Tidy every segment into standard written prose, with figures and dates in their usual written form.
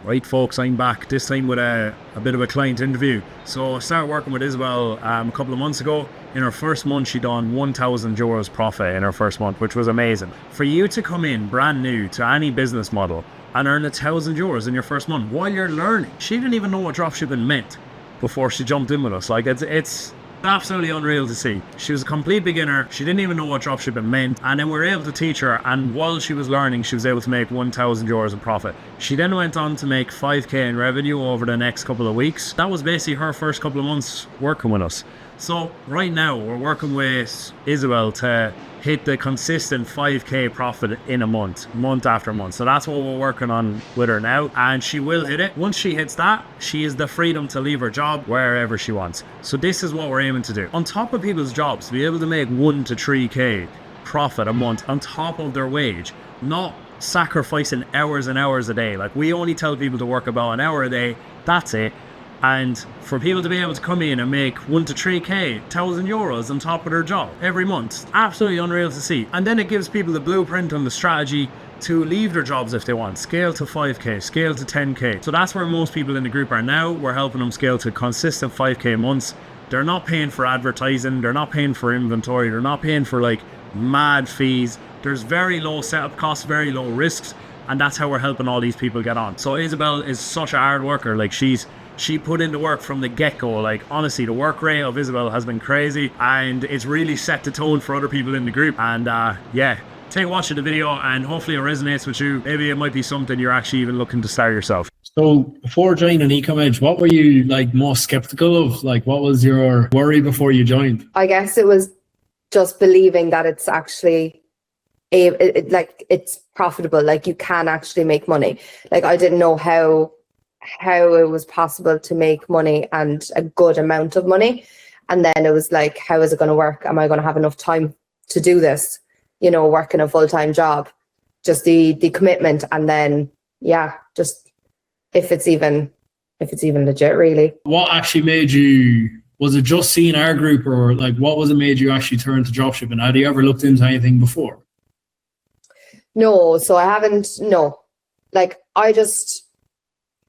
Right folks, I'm back, this time with a bit of a client interview. So I started working with Isabelle a couple of months ago. In her first month she done €1,000 profit in her first month, which was amazing. For you to come in brand new to any business model and earn €1,000 in your first month while you're learning. She didn't even know what dropshipping meant before she jumped in with us. Like it's absolutely unreal to see. She was a complete beginner. She didn't even know what dropshipping meant, and then we were able to teach her, and while she was learning she was able to make €1,000 in profit. She then went on to make 5k in revenue over the next couple of weeks. That was basically her first couple of months working with us. So right now we're working with Isabelle to hit the consistent 5k profit in a month after month. So that's what we're working on with her now, and she will hit it. Once she hits that, she has the freedom to leave her job wherever she wants. So this is what we're aiming to do. On top of people's jobs, to be able to make 1 to 3k profit a month on top of their wage, not sacrificing hours and hours a day. Like, we only tell people to work about an hour a day, that's it. And for people to be able to come in and make 1 to 3k, €1,000 on top of their job every month, absolutely unreal to see. And then it gives people the blueprint and the strategy to leave their jobs if they want. Scale to 5k, scale to 10k. So that's where most people in the group are now. We're helping them scale to consistent 5k months. They're not paying for advertising, they're not paying for inventory, they're not paying for like mad fees. There's very low setup costs, very low risks, and that's how we're helping all these people get on. So Isabelle is such a hard worker. Like, she put in the work from the get-go. Like, honestly, the work rate of Isabelle has been crazy, and it's really set the tone for other people in the group. And yeah, take a watch of the video, and hopefully it resonates with you. Maybe it might be something you're actually even looking to start yourself. So before joining EcomEdge, what were you like most skeptical of? Like, what was your worry before you joined? I guess it was just believing that it's actually it's profitable. Like, you can actually make money. Like, I didn't know how it was possible to make money, and a good amount of money. And then it was like, how is it going to work? Am I going to have enough time to do this? You know, working a full-time job, just the commitment, and then just if it's even legit, really. What actually made you? Was it just seeing our group, or like what was it made you actually turn to dropshipping? Had you ever looked into anything before? No, so I haven't. No, like, I just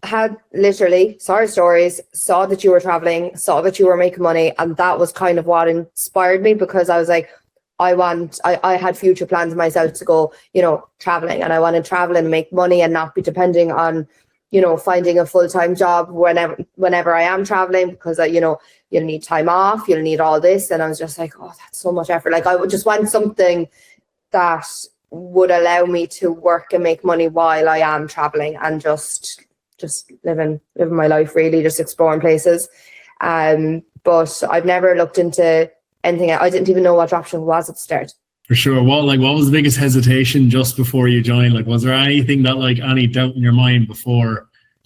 had literally saw your stories, saw that you were traveling, saw that you were making money, and that was kind of what inspired me, because I was like, I had future plans myself to go, you know, traveling, and I want to travel and make money and not be depending on, you know, finding a full-time job whenever I am traveling, because you know, you'll need time off, you'll need all this. And I was just like, oh, that's so much effort. Like, I would just want something that would allow me to work and make money while I am traveling, and just living my life, really, just exploring places. But I've never looked into anything. I didn't even know what dropshipping was at the start. For sure. What was the biggest hesitation just before you joined? Like, was there anything that, like, any doubt in your mind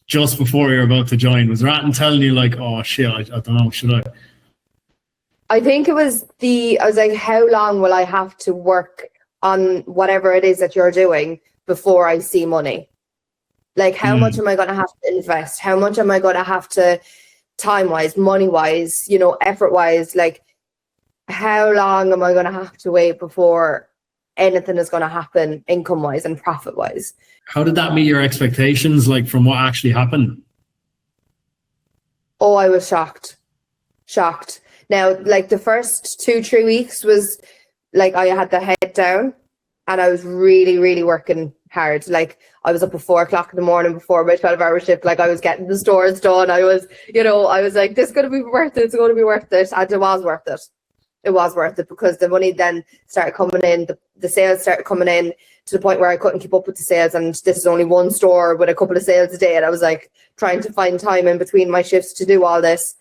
just before you're about to join? Was there anything telling you like, oh shit, I don't know, should I? I think it was I was like, how long will I have to work on whatever it is that you're doing before I see money? Like, how much am I going to have to invest? How much am I going to have to, time-wise, money-wise, you know, effort-wise? Like, how long am I going to have to wait before anything is going to happen income-wise and profit-wise? How did that meet your expectations, like, from what actually happened? Oh, I was shocked. Now, like, the first 2-3 weeks was like, I had the head down, and I was really, really working hard. Like, I was up at 4 o'clock in the morning before my 12-hour shift. Like, I was getting the stores done. I was like, this is going to be worth it. It's going to be worth it. And it was worth it. It was worth it, because the money then started coming in. The sales started coming in to the point where I couldn't keep up with the sales. And this is only one store with a couple of sales a day. And I was like trying to find time in between my shifts to do all this.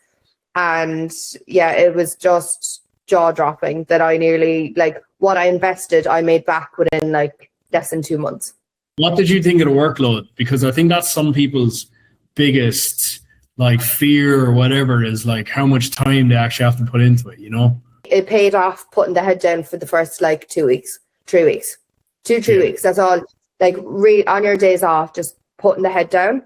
And yeah, it was just jaw dropping that I nearly, like, what I invested, I made back within like less than 2 months. What did you think of the workload? Because I think that's some people's biggest like fear or whatever, is like how much time they actually have to put into it, you know? It paid off putting the head down for the first like 2 weeks, 3 weeks, 2-3 weeks. That's all. Like, on your days off, just putting the head down,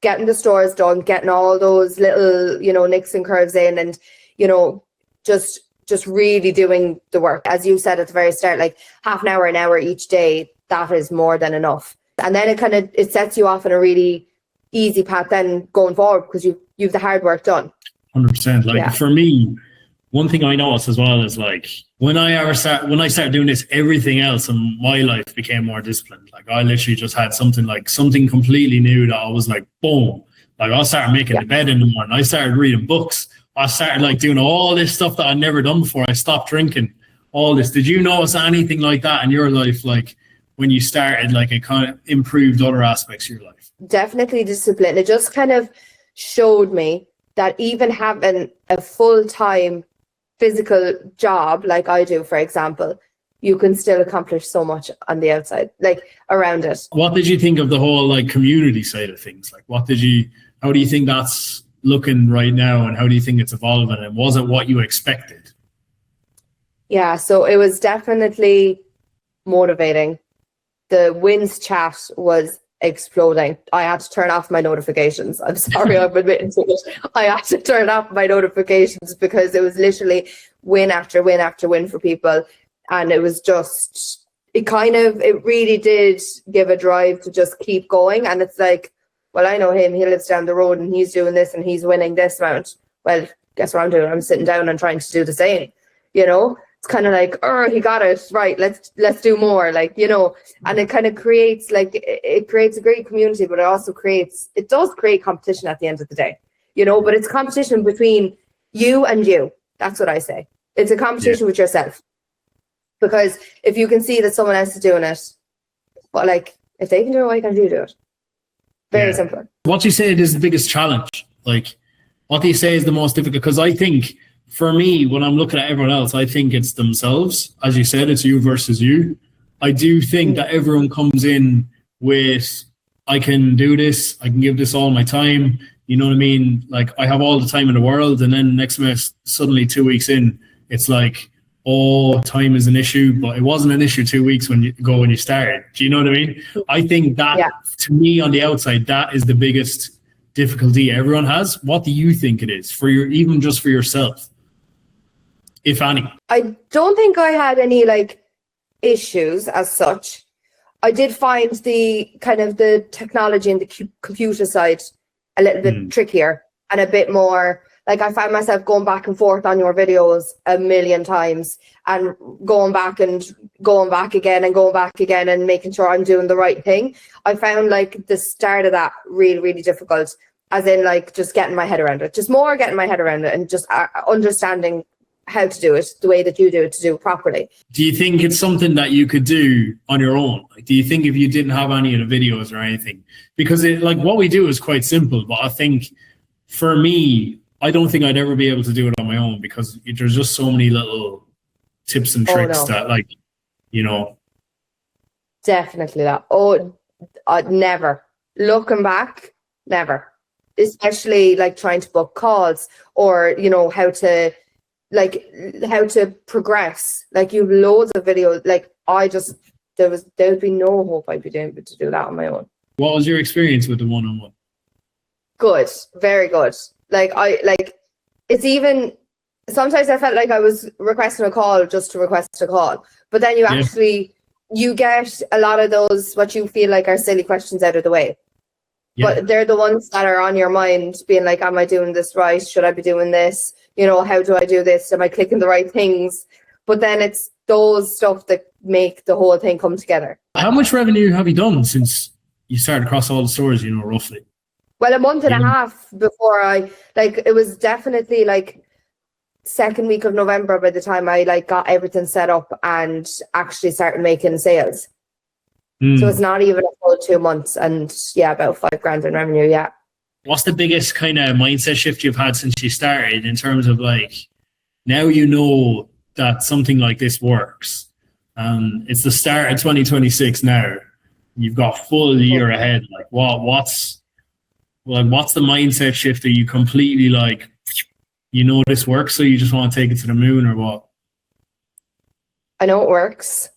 getting the stores done, getting all those little, you know, nicks and curves in, and, you know, just really doing the work. As you said at the very start, like half an hour each day, that is more than enough. And then it sets you off in a really easy path then going forward because you've the hard work done. 100%. Like Yeah. for me, one thing I noticed as well is like when I started doing this, everything else in my life became more disciplined. Like I literally just had something completely new that I was like, boom. Like I started making the bed in the morning. I started reading books. I started like doing all this stuff that I'd never done before. I stopped drinking. All this. Did you notice anything like that in your life? Like when you started, like it kind of improved other aspects of your life? Definitely discipline. It just kind of showed me that even having a full-time physical job like I do, for example, you can still accomplish so much on the outside, like around it. What did you think of the whole like community side of things? Like how do you think that's looking right now, and how do you think it's evolving, and was it what you expected? Yeah, so it was definitely motivating. The wins chat was exploding. I had to turn off my notifications. I'm sorry, I'm admitting to it. I had to turn off my notifications because it was literally win after win after win for people. And it was just, it really did give a drive to just keep going. And it's like, well, I know him, he lives down the road and he's doing this and he's winning this amount. Well, guess what I'm doing? I'm sitting down and trying to do the same, you know? It's kind of like, oh, he got it right. Let's do more, like, you know. And it kind of creates it creates a great community, but it does create competition at the end of the day, you know. But it's competition between you and you. That's what I say. It's a competition with yourself, because if you can see that someone else is doing it, well, like if they can do it, why can't you do it? Very simple. What do you say is the biggest challenge? Like, what do you say is the most difficult? Because I think, for me, when I'm looking at everyone else, I think it's themselves. As you said, it's you versus you. I do think that everyone comes in with, I can do this, I can give this all my time. You know what I mean? Like, I have all the time in the world. And then next minute, suddenly 2 weeks in, it's like, oh, time is an issue. But it wasn't an issue 2 weeks when you started. Do you know what I mean? I think that, to me, on the outside, that is the biggest difficulty everyone has. What do you think it is even just for yourself, if any? I don't think I had any like issues as such. I did find the kind of the technology and the computer side a little bit trickier and a bit more like, I find myself going back and forth on your videos a million times and going back again and making sure I'm doing the right thing. I found like the start of that really, really difficult, as in like just getting my head around it, and just understanding how to do it the way that you do it, to do it properly. Do you think it's something that you could do on your own? Like, do you think if you didn't have any of the videos or anything? Because what we do is quite simple, but I think for me, I don't think I'd ever be able to do it on my own, because there's just so many little tips and tricks that, like, you know. Definitely that. Never. Looking back, never. Especially like trying to book calls, or, you know, how to progress. Like, you've loads of videos. Like, there would be no hope I'd be able to do that on my own. What was your experience with the one-on-one? Good, very good. It's even, sometimes I felt like I was requesting a call just to request a call, but then you get a lot of those, what you feel like are silly questions, out of the way. But they're the ones that are on your mind, being like, am I doing this right? Should I be doing this? You know, how do I do this? Am I clicking the right things? But then it's those stuff that make the whole thing come together. How much revenue have you done since you started across all the stores, you know, roughly? Well, a month and a half before it was definitely like second week of November by the time I like got everything set up and actually started making sales. So it's not even a full 2 months, and about $5,000 in revenue. Yeah. What's the biggest kind of mindset shift you've had since you started, in terms of like, now you know that something like this works? It's the start of 2026 now. You've got full year ahead. Like, what's the mindset shift? Are you completely like, you know this works, so you just want to take it to the moon, or what? I know it works.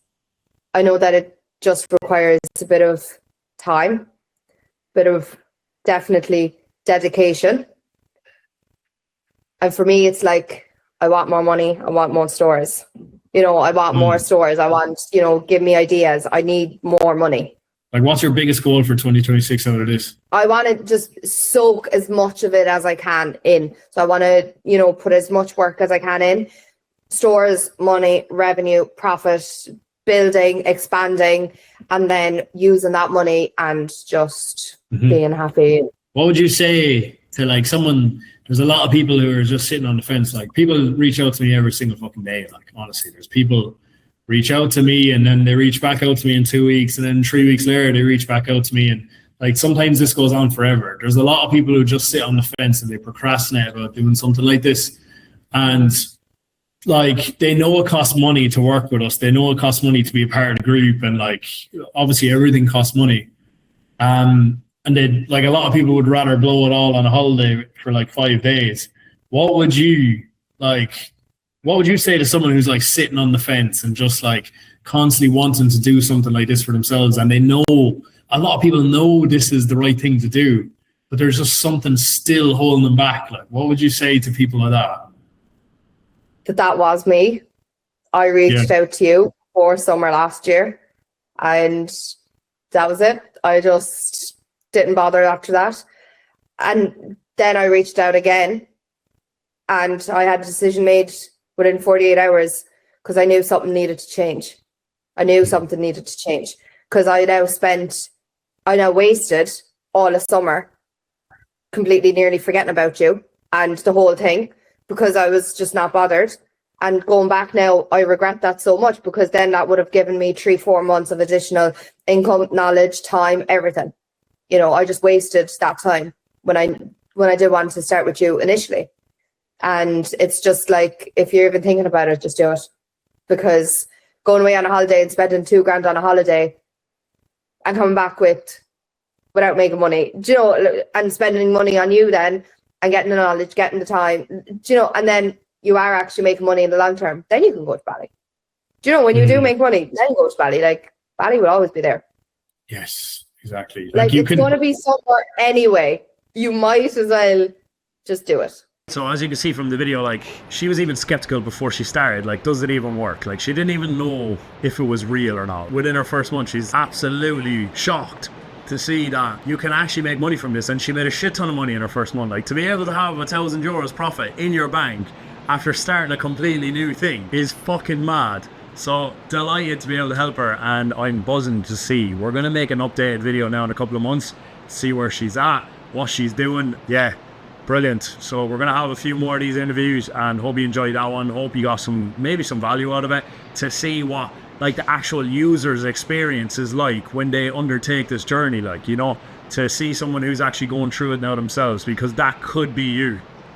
I know that it just requires a bit of time, bit of definitely dedication. And for me, it's like, I want more money. I want more stores. You know, I want more stores. I want, you know, give me ideas. I need more money. Like, what's your biggest goal for 2026 out of this? I want to just soak as much of it as I can in. So I want to, you know, put as much work as I can in. Stores, money, revenue, profit, building, expanding, and then using that money and just being happy. What would you say to like someone? There's a lot of people who are just sitting on the fence. Like, people reach out to me every single fucking day. Like, honestly, there's people reach out to me and then they reach back out to me in 2 weeks, and then 3 weeks later they reach back out to me, and like sometimes this goes on forever. There's a lot of people who just sit on the fence and they procrastinate about doing something like this, and like they know it costs money to work with us. They know it costs money to be a part of the group, and like obviously everything costs money. And they like a lot of people would rather blow it all on a holiday for like 5 days. What would you say to someone who's like sitting on the fence and just like constantly wanting to do something like this for themselves, and they know a lot of people know this is the right thing to do, but there's just something still holding them back? Like, what would you say to people like that? That was me. I reached out to you for summer last year, and that was it. I just didn't bother after that. And then I reached out again, and I had a decision made within 48 hours because I knew something needed to change. I knew something needed to change because I now wasted all of summer completely nearly forgetting about you and the whole thing because I was just not bothered. And going back now, I regret that so much because then that would have given me 3-4 months of additional income, knowledge, time, everything. You know, I just wasted that time when I did want to start with you initially. And it's just like, if you're even thinking about it, just do it. Because going away on a holiday and spending $2,000 on a holiday and coming back without making money, do you know, and spending money on you then and getting the knowledge, getting the time, do you know, and then you are actually making money in the long term, then you can go to Bali. Do you know, when you do make money, then go to Bali. Like, Bali will always be there. Yes, exactly. Like it's going to be somewhere anyway. You might as well just do it. So as you can see from the video, like she was even skeptical before she started. Like, does it even work? Like, she didn't even know if it was real or not. Within her first month, she's absolutely shocked to see that you can actually make money from this. And she made a shit ton of money in her first month. Like, to be able to have €1,000 profit in your bank after starting a completely new thing is fucking mad. So delighted to be able to help her, and I'm buzzing to see. We're going to make an updated video now in a couple of months, see where she's at, what she's doing. Yeah, brilliant. So we're going to have a few more of these interviews, and hope you enjoyed that one. Hope you got maybe some value out of it, to see what like the actual user's experience is like when they undertake this journey. Like, you know, to see someone who's actually going through it now themselves, because that could be you.